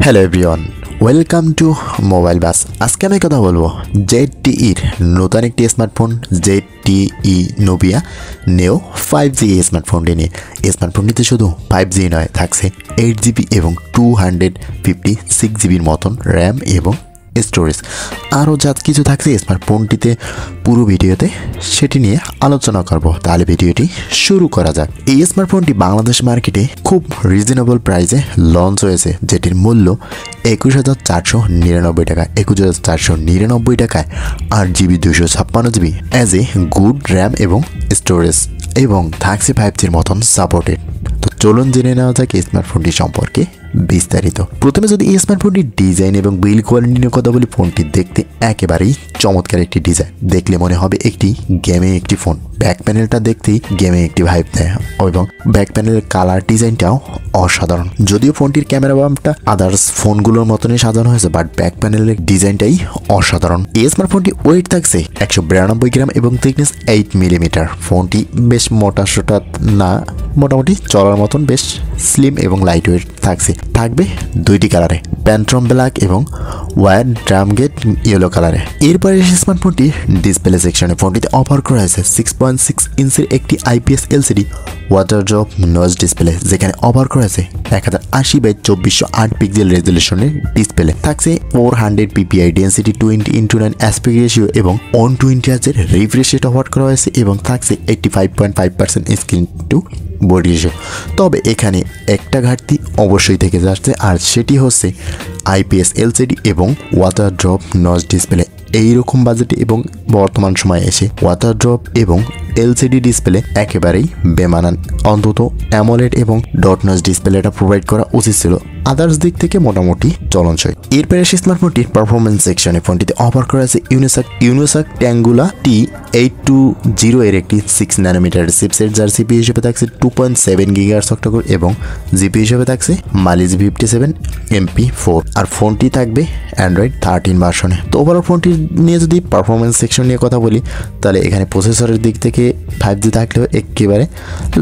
Hello everyone, welcome to mobile bus. আজকে আমি কথা বলবো ZTEর নতুন একটি স্মার্টফোন ZTE Nubia নেও 5G স্মার্টফোনটি নিয়ে। স্মার্টফোনটিতে শুধু 5G নয়, থাকছে 8GB এবং 256GBর মতন র্যাম এবং স্টোরেজ। আরও যা কিছু থাকছে স্মার্টফোনটিতে পুরো ভিডিওতে সেটি নিয়ে আলোচনা করব। তাহলে ভিডিওটি শুরু করা যাক। এই স্মার্টফোনটি বাংলাদেশ মার্কেটে খুব রিজনেবল প্রাইসে লঞ্চ হয়েছে, যেটির মূল্য 21,499 টাকা। 21,499 টাকায় 8GB 256GB as a good RAM এবং স্টোরেজ, এবং থাকছে 5Gর মতন সাপোর্টেড। তো চলুন জেনে নেওয়া যাক স্মার্টফোনটি সম্পর্কে বিস্তারিত। প্রথমে যদি এই স্মার্টফোনটির ডিজাইন এবং বিল্ড কোয়ালিটি নিয়ে কথা বলি, ফোনটি দেখতে একেবারেই চমৎকার একটি ডিজাইন। দেখলে মনে হবে একটি গেমিং একটি ফোন। ব্যাক প্যানেলটা দেখতেই গেমিং একটি ভাইব দেয় এবং ব্যাক প্যানেলের কালার ডিজাইনটাও অসাধারণ। যদিও ফোনটির ক্যামেরা বাম্পটা আদার্স ফোনগুলোর মতনই সাজানো হয়েছে, বাট ব্যাক প্যানেলের ডিজাইনটাই অসাধারণ। এই স্মার্টফোনটি ওয়েট থাকছে 192 গ্রাম এবং থিকনেস 8 মিলিমিটার। ফোনটি বেশ মোটা সোটা না, মোটামুটি চলার মতন বেশ স্লিম এবং লাইট ওয়েট থাকবে দুইটি কালারে, প্যান্ট্রম ব্ল্যাক এবং ওয়াইড ড্রাম গেট ইয়েলো কালারে। এরপরে স্মার্টফোনটি ডিসপ্লে সেকশনে ফোনটিতে অফার করা হয়েছে 6.6 ইঞ্চির একটি IPS LCD water drop noise display, যেখানে অফার করা হয়েছে 1080x2408 পিক্সেল রেজলিউশনের ডিসপ্লে। থাকছে 400 ppi ডেন্সিটি 20:9 অ্যাসপেক্ট রেশিও এবং 120 হার্টজের রিফ্রেশ রেট অফার করা হয়েছে, এবং থাকছে 85.5% স্ক্রিন টু বডি রেশিও। তবে এখানে একটা ঘাটতি অবশ্যই থেকে যাচ্ছে, আর সেটি হচ্ছে IPS LCD এবং ওয়াটার ড্রপ নয়েজ ডিসপ্লে। এইরকম বাজেটে এবং বর্তমান সময়ে এসে ওয়াটার ড্রপ এবং LCD ডিসপ্লে একেবারেই বেমানান। অন্তত অ্যামোলেড এবং ডট নয়েজ ডিসপ্লেটা প্রোভাইড করা উচিত ছিল। আদার্স দিক থেকে মোটামুটি চলনসই। এরপরে স্মার্টফোনটির পারফরমেন্স সেকশনে ফোনটিতে অফার করা আছে ইউনিসাক ট্যাঙ্গুলা T820 এর একটি 6 ন্যানোমিটার চিপসেট, যার CPU হিসেবে থাকছে 2.7 GHz অক্টাকোর এবং GPU হিসেবে থাকছে Mali G57 MP4। আর ফোনটি থাকবে অ্যান্ড্রয়েড 13 ভার্সনে। তো ওভারঅল ফোনটি নিয়ে যদি পারফরমেন্স সেকশন নিয়ে কথা বলি, তাহলে এখানে প্রসেসরের দিক থেকে 5G থাকলেও একেবারে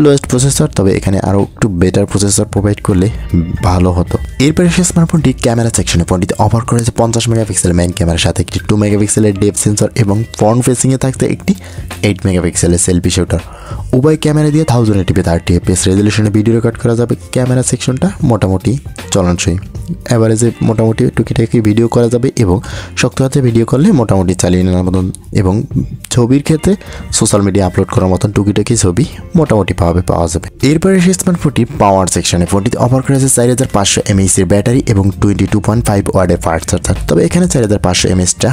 লোয়েস্ট প্রসেসর, তবে এখানে আরও একটু বেটার প্রসেসর প্রোভাইড করলে ভালো হতো। এরপরে স্মার্টফোনটি ক্যামেরা সেকশনে ফোনটিতে অফার করা হয়েছে 50 মেগাপিক্সেল মেইন ক্যামেরার সাথে একটি 2 মেগাপিক্সেলের ডেপথ সেন্সর এবং ফ্রন্ট ফেসিংয়ে থাকছে একটি 8 মেগাপিক্সেলের সেলফি শুটার। উভয় ক্যামেরা দিয়ে 1080p 30fps রেজলিউশনে ভিডিও রেকর্ড করা যাবে। ক্যামেরা সেকশনটা মোটামুটি চলনসই, অ্যাভারেজে মোটামুটি টুকিটাকি ভিডিও করা যাবে, এবং শক্ত হাতে ভিডিও করলে মোটামুটি চালিয়ে নেওয়ার মতন, এবং ছবির ক্ষেত্রে সোশ্যাল মিডিয়া আপলোড করার মতন টুকিটাকি ছবি মোটামুটি পাওয়া যাবে। এরপরে স্মার্টফোনটি পাওয়ার সেকশনে ফোনটিতে অফার করা হয়েছে 4500 mAh এর ব্যাটারি এবং 22.5 ওয়াটের ফাস্ট চার্জার। তবে এখানে 4500 mAhটা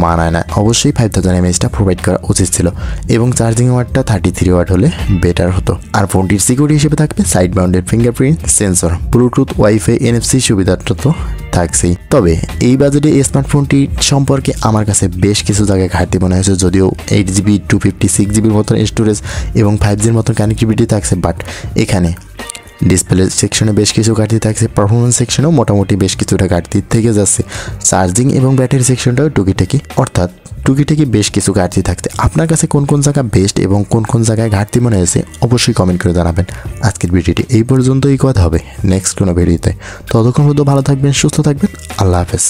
মানায় না, অবশ্যই 5000 mAhটা প্রোভাইড করা উচিত ছিল, এবং চার্জিং ওয়াটটা 33 ওয়াট হলে বেটার হতো। আর ফোনটির সিকিউরিটি হিসেবে থাকবে side mounted fingerprint sensor, Bluetooth, wifi, NFC সুবিধাটা তো থাকছেই। তবে এই বাজেটে এই স্মার্টফোনটি সম্পর্কে আমার কাছে বেশ কিছু জায়গায় ঘাটতি মনে হয়েছে। যদিও 8GB 256GBর মতন স্টোরেজ এবং 5Gর মতন কানেক্টিভিটি থাকছে, বাট এখানে ডিসপ্লে সেকশনে বেশ কিছু ঘাটতি থাকছে। পারফরমেন্স সেকশনেও মোটামুটি বেশ কিছুটা ঘাটতি থেকে যাচ্ছে। চার্জিং এবং ব্যাটারি সেকশনটাও টুকিটাকি বেশ কিছু ঘাটতি থাকতে। আপনার কাছে কোন কোন জায়গা বেস্ট এবং কোন কোন জায়গায় ঘাটতি মনে হয়েছে অবশ্যই কমেন্ট করে জানাবেন। আজকের ভিডিওটি এই পর্যন্তই, কথা হবে নেক্সট কোনো ভিডিওতে। ততক্ষণ পর্যন্ত ভালো থাকবেন, সুস্থ থাকবেন, আল্লাহ হাফেজ।